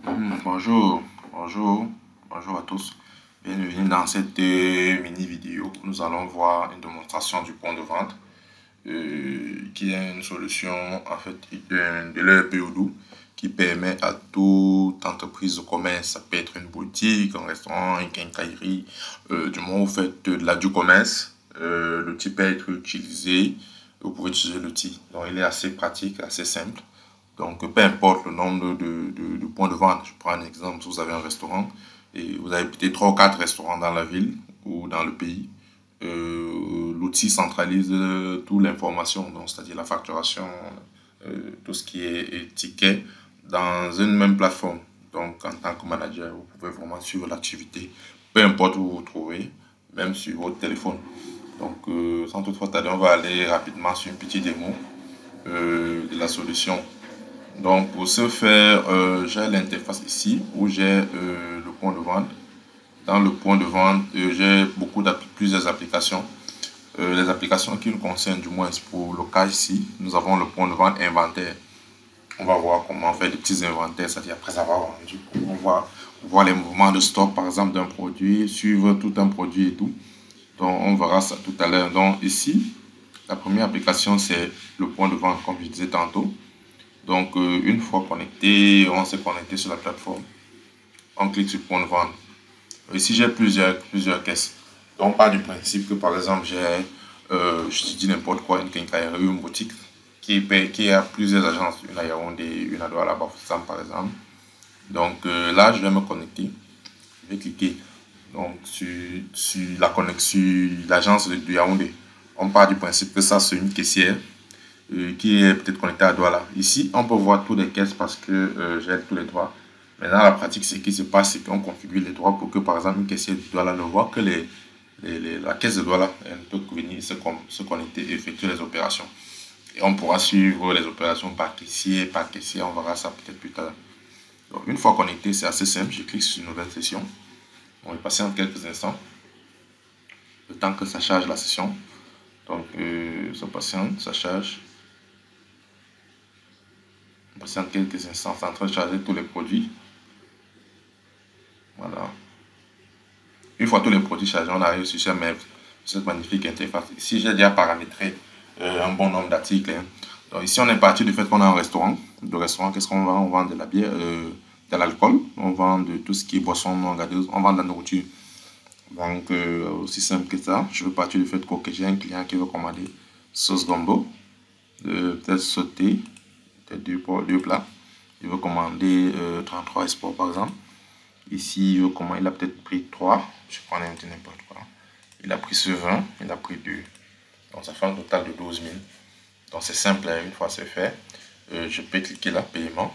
Bonjour, bonjour à tous. Bienvenue dans cette mini vidéo où nous allons voir une démonstration du point de vente qui est une solution en fait de l'ERP Odoo qui permet à toute entreprise de commerce, ça peut être une boutique, un restaurant, une quincaillerie, du moment où vous faites du commerce, l'outil peut être utilisé, vous pouvez utiliser l'outil. Donc il est assez pratique, assez simple. Donc, peu importe le nombre de points de vente, je prends un exemple, si vous avez un restaurant et vous avez peut-être 3 ou 4 restaurants dans la ville ou dans le pays, l'outil centralise toute l'information, donc c'est-à-dire la facturation, tout ce qui est ticket dans une même plateforme. Donc, en tant que manager, vous pouvez vraiment suivre l'activité, peu importe où vous vous trouvez, même sur votre téléphone. Donc, sans toutefois tarder, on va aller rapidement sur une petite démo de la solution. Donc pour ce faire, j'ai l'interface ici où j'ai le point de vente. Dans le point de vente, j'ai plusieurs applications. Les applications qui nous concernent du moins pour le cas ici, nous avons le point de vente inventaire. On va voir comment faire des petits inventaires, c'est-à-dire après avoir vendu. On va voir les mouvements de stock par exemple d'un produit, suivre tout un produit et tout. Donc on verra ça tout à l'heure. Donc ici, la première application c'est le point de vente comme je disais tantôt. Donc, une fois connecté, on s'est connecté sur la plateforme. On clique sur point de vente. Ici, j'ai plusieurs caisses. Donc, on part du principe que, par exemple, j'ai, je dis n'importe quoi, une quincaillerie ou une boutique qui a plusieurs agences, une à Yaoundé, une à Douala, Bafoussam, par exemple. Donc, là, je vais me connecter. Je vais cliquer donc, sur la connexion, l'agence de Yaoundé. On part du principe que ça, c'est une caissière qui est peut-être connecté à Douala. Ici, on peut voir tous les caisses parce que j'ai tous les droits. Maintenant, la pratique, ce qui se passe, c'est qu'on configure les droits pour que, par exemple, une caissière de Douala ne voit que la caisse de Douala. Elle ne peut venir se connecter et effectuer les opérations. Et on pourra suivre les opérations par caissier, on verra ça peut-être plus tard. Donc, une fois connecté, c'est assez simple. Je clique sur une nouvelle session. On va passer en quelques instants. Le temps que ça charge la session. Donc, ça patiente, ça charge. En quelques instants, c'est en train de charger tous les produits. Voilà. Une fois tous les produits chargés, on arrive sur cette magnifique interface. Ici, j'ai déjà paramétré un bon nombre d'articles. Hein. Donc ici, on est parti du fait qu'on a un restaurant. Le restaurant, qu'est-ce qu'on vend? On vend de la bière, de l'alcool. On vend de tout ce qui est boisson non gazeuse. On vend de la nourriture. Donc, aussi simple que ça. Je veux partir du fait que j'ai un client qui veut commander sauce gombo, peut-être sauté, peut-être deux plats. Il veut commander 33 espoirs par exemple. Ici, il a peut-être pris 3. Je prends un petit n'importe quoi. Il a pris ce 20, il a pris 2. Donc ça fait un total de 12 000. Donc c'est simple, hein, une fois c'est fait. Je peux cliquer là, paiement.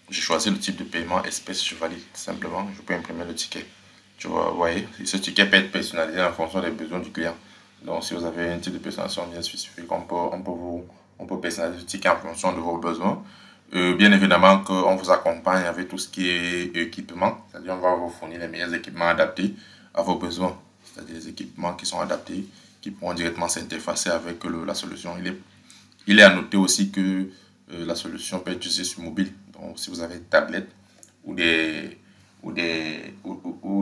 Je choisis le type de paiement, espèce, je valide simplement. Je peux imprimer le ticket. Tu vois, vous voyez, ce ticket peut être personnalisé en fonction des besoins du client. Donc si vous avez un type de personnalisation bien spécifique, on peut personnaliser le ticket en fonction de vos besoins. Bien évidemment qu'on vous accompagne avec tout ce qui est équipement, c'est-à-dire on va vous fournir les meilleurs équipements adaptés à vos besoins, c'est-à-dire des équipements qui sont adaptés, qui pourront directement s'interfacer avec la solution. Il est à noter aussi que la solution peut être utilisée sur mobile, donc si vous avez une tablette ou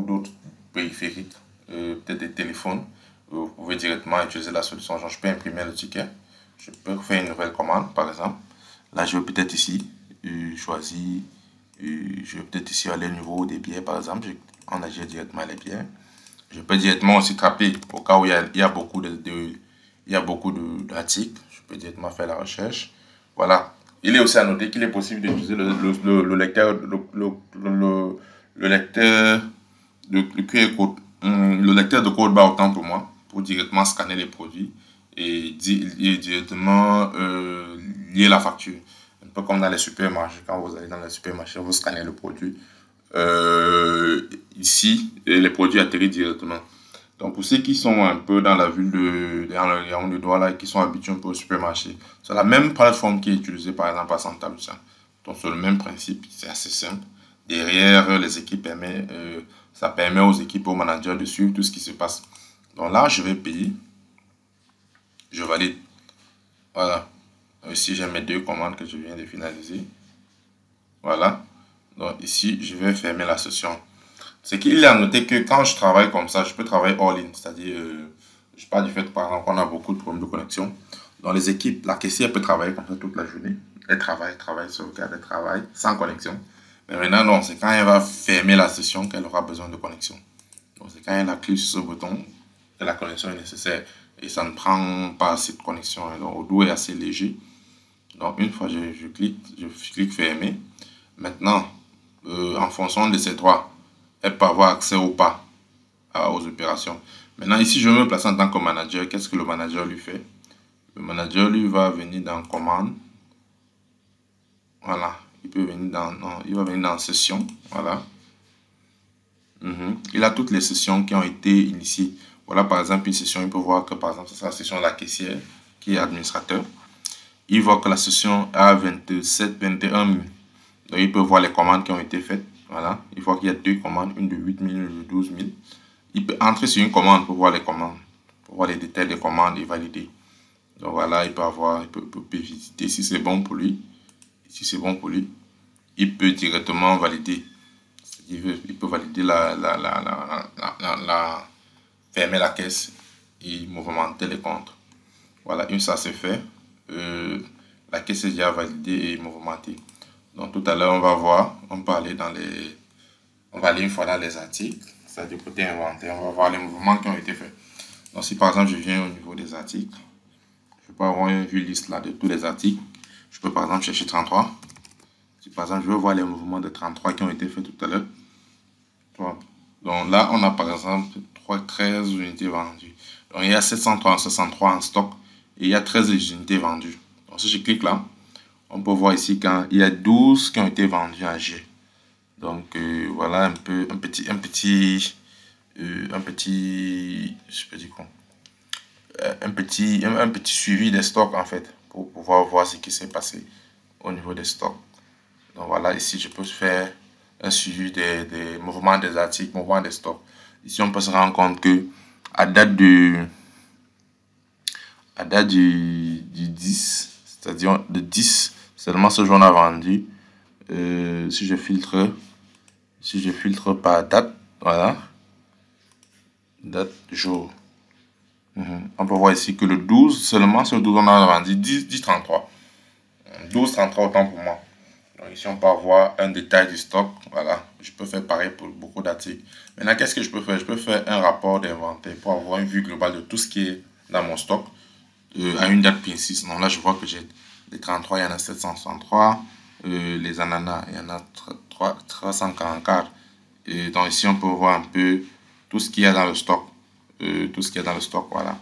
d'autres périphériques, peut-être des téléphones, vous pouvez directement utiliser la solution. Genre, je peux imprimer le ticket, je peux faire une nouvelle commande par exemple. Là, je vais peut-être ici choisir, je vais peut-être ici aller au niveau des bières par exemple. On agit directement les bières. Je peux directement aussi taper au cas où il y a beaucoup d'articles. Je peux directement faire la recherche. Voilà. Il est aussi à noter qu'il est possible d'utiliser le lecteur, le lecteur le QR code, le lecteur de code barre autant pour moi, pour directement scanner les produits et directement lier la facture. Un peu comme dans les supermarchés, quand vous allez dans les supermarchés, vous scannez le produit. Ici, les produits atterrissent directement. Donc pour ceux qui sont un peu dans la ville de Douala et qui sont habitués un peu au supermarché, c'est la même plateforme qui est utilisée par exemple à Santa Lucia. Donc c'est le même principe, c'est assez simple. Derrière, ça permet aux équipes, aux managers de suivre tout ce qui se passe. Donc là, je vais payer. Je valide. Voilà. Ici, j'ai mes 2 commandes que je viens de finaliser. Voilà. Donc ici, je vais fermer la session. C'est qu'il a noté que quand je travaille comme ça, je peux travailler all-in. C'est-à-dire, je parle du fait, par exemple, qu'on a beaucoup de problèmes de connexion. Dans les équipes, la caissière peut travailler comme ça toute la journée. Elle travaille, sauvegarde, elle travaille sans connexion. Mais maintenant, non, c'est quand elle va fermer la session qu'elle aura besoin de connexion. Donc c'est quand elle clique sur ce bouton que la connexion est nécessaire. Et ça ne prend pas assez de connexion. Donc, le dos est assez léger. Donc une fois je clique fermer. Maintenant, en fonction de ses droits, elle peut avoir accès ou pas aux opérations. Maintenant, ici, je vais me placer en tant que manager. Qu'est-ce que le manager lui fait? Le manager, lui, va venir dans commande. Voilà. Il peut venir dans, non, il va venir dans session. Voilà. Il a toutes les sessions qui ont été initiées. Voilà, par exemple, une session, il peut voir que, par exemple, c'est la session de la caissière qui est administrateur. Il voit que la session a 27, 21 000. Donc, il peut voir les commandes qui ont été faites. Voilà. Il voit qu'il y a deux commandes, une de 8 000, une de 12 000. Il peut entrer sur une commande pour voir les commandes, pour voir les détails des commandes et valider. Donc, voilà, il peut avoir, il peut visiter si c'est bon pour lui. Si c'est bon pour lui, il peut directement valider. Il peut valider fermer la caisse et mouvementer les comptes. Voilà, une ça c'est fait. La caisse est déjà validée et mouvementée. Donc tout à l'heure, on va voir, on peut aller dans les... On va aller une fois dans les articles, c'est-à-dire côté inventaire, on va voir les mouvements qui ont été faits. Donc si par exemple je viens au niveau des articles, je peux avoir une vue liste là de tous les articles. Je peux par exemple chercher 33. Si par exemple je veux voir les mouvements de 33 qui ont été faits tout à l'heure. Donc là, on a par exemple 13 unités vendues. Donc il y a 763 en stock et il y a 13 unités vendues. Donc si je clique là, on peut voir ici qu'il y a 12 qui ont été vendus en G. Donc voilà un petit, je peux dire quoi, un petit suivi des stocks en fait, pour pouvoir voir ce qui s'est passé au niveau des stocks. Donc voilà, ici je peux faire un suivi des mouvements des articles, mouvements des stocks. Ici on peut se rendre compte que à date du 10, c'est-à-dire de 10, seulement ce jour on a vendu. Si je filtre par date, voilà, date, jour. On peut voir ici que le 12, seulement ce 12 on a vendu 10,33. 12,33 autant pour moi. Donc ici on peut avoir un détail du stock. Voilà, je peux faire pareil pour beaucoup d'articles. Maintenant, qu'est-ce que je peux faire? Je peux faire un rapport d'inventaire pour avoir une vue globale de tout ce qui est dans mon stock à une date précise. Donc là, je vois que j'ai les 33, il y en a 763. Les ananas, il y en a 344. Et donc ici, on peut voir un peu tout ce qu'il y a dans le stock. Voilà.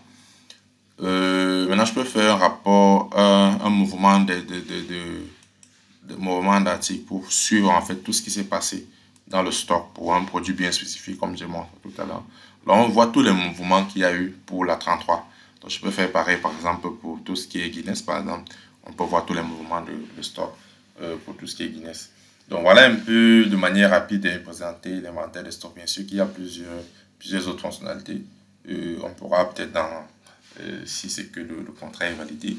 Maintenant, je peux faire un rapport, un mouvement de mouvement d'article pour suivre en fait tout ce qui s'est passé dans le stock pour un produit bien spécifique comme j'ai montré tout à l'heure. Là, on voit tous les mouvements qu'il y a eu pour la 33. Donc, je peux faire pareil, par exemple, pour tout ce qui est Guinness, par exemple. On peut voir tous les mouvements de stock pour tout ce qui est Guinness. Donc, voilà un peu de manière rapide de présenter l'inventaire de stock. Bien sûr qu'il y a plusieurs autres fonctionnalités. On pourra peut-être si c'est que le contrat est validé,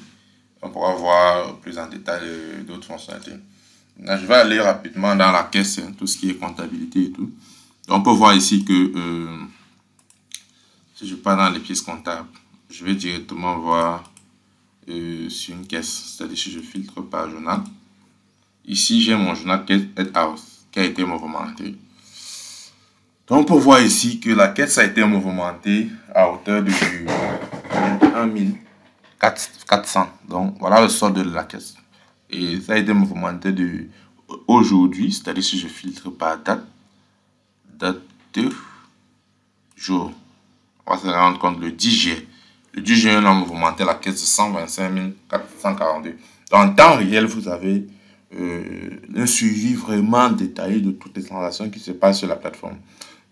on pourra voir plus en détail d'autres fonctionnalités. Là, je vais aller rapidement dans la caisse, tout ce qui est comptabilité et tout. Donc, on peut voir ici que si je pars dans les pièces comptables, je vais directement voir sur une caisse, c'est-à-dire si je filtre par journal. Ici, j'ai mon journal caisse head house qui a été mouvementé. Donc, on peut voir ici que la caisse a été mouvementée à hauteur de 21 400. Donc, voilà le solde de la caisse. Et ça a été mouvementé de aujourd'hui, c'est-à-dire si je filtre par date de jour. On va se rendre compte le 10 juillet. Le 10 juillet, on a mouvementé la caisse de 125 442. Donc, en temps réel, vous avez un suivi vraiment détaillé de toutes les transactions qui se passent sur la plateforme.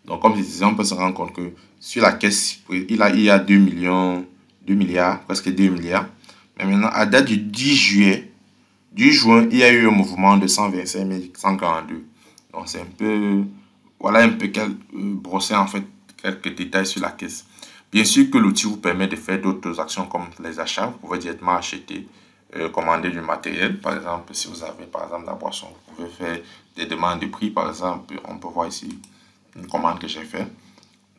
Donc, comme je disais, on peut se rendre compte que sur la caisse, il y a 2 milliards, presque 2 milliards. Mais maintenant, à date du 10 juillet, du juin, il y a eu un mouvement de 125 142. Donc, c'est un peu, voilà un peu brosser en fait quelques détails sur la caisse. Bien sûr que l'outil vous permet de faire d'autres actions comme les achats. Vous pouvez directement acheter commander du matériel. Par exemple, si vous avez par exemple la boisson, vous pouvez faire des demandes de prix. Par exemple, on peut voir ici une commande que j'ai faite.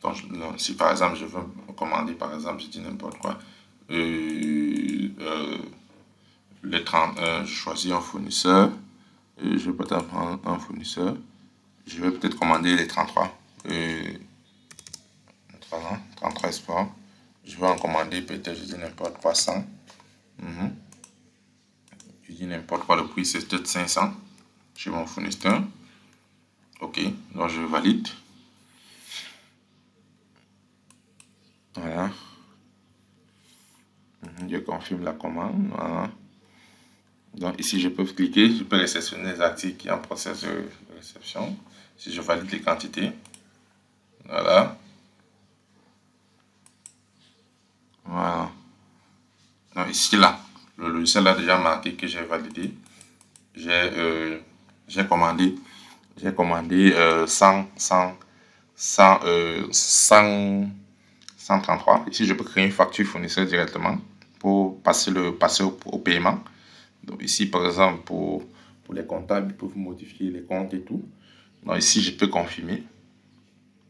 Donc, si par exemple je veux commander, par exemple, je dis n'importe quoi, les 30, je choisis un fournisseur, je vais peut-être prendre un fournisseur, je vais peut-être commander les 33, 33 sports, je vais en commander peut-être, je dis n'importe quoi, 100. Je dis n'importe quoi, le prix c'est peut-être 500 chez mon fournisseur. Ok, donc je valide. Voilà. Je confirme la commande. Voilà. Donc ici, je peux cliquer, je peux réceptionner les articles qui sont en processus de réception. Si je valide les quantités. Voilà. Voilà. Donc ici, là, le logiciel a déjà marqué que j'ai validé. J'ai commandé 133. Ici, je peux créer une facture fournisseur directement pour passer au paiement. Donc ici, par exemple, pour les comptables, ils peuvent modifier les comptes et tout. Donc ici, je peux confirmer.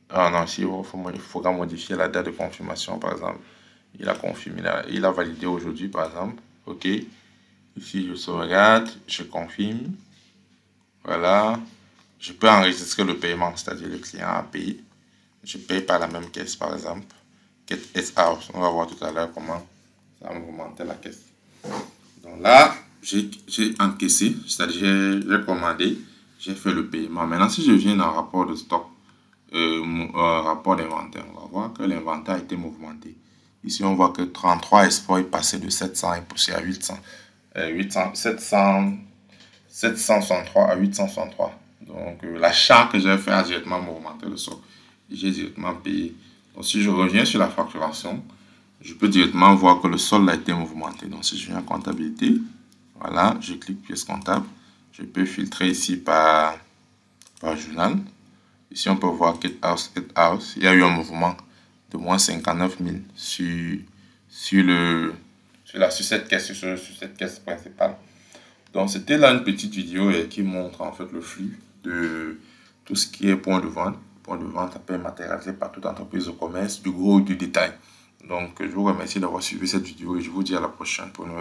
Ah non, ici, il faudra modifier la date de confirmation, par exemple. Il a confirmé, il a validé aujourd'hui, par exemple. OK. Ici, je sauvegarde, je confirme. Voilà. Je peux enregistrer le paiement, c'est-à-dire le client a payé. Je paye par la même caisse, par exemple. Caisse S-House. On va voir tout à l'heure comment ça va augmenter la caisse. Donc là, j'ai encaissé, c'est-à-dire j'ai commandé, j'ai fait le paiement. Maintenant, si je viens dans le rapport de stock, rapport d'inventaire, on va voir que l'inventaire a été mouvementé. Ici, on voit que 33 Espoir est passé de 700 et poussé à 763 à 863. Donc, l'achat que j'ai fait a directement augmenté le stock. J'ai directement payé. Donc, si je reviens sur la facturation, je peux directement voir que le solde a été mouvementé. Donc, si je viens en comptabilité, voilà, je clique pièce comptable. Je peux filtrer ici par journal. Ici, on peut voir Get House. Il y a eu un mouvement de moins 59 000 sur cette caisse principale. Donc, c'était là une petite vidéo qui montre en fait le flux de tout ce qui est point de vente. Point de vente, ça peut être matérialisé par toute entreprise de commerce, du gros ou du détail. Donc, je vous remercie d'avoir suivi cette vidéo et je vous dis à la prochaine pour une nouvelle vidéo.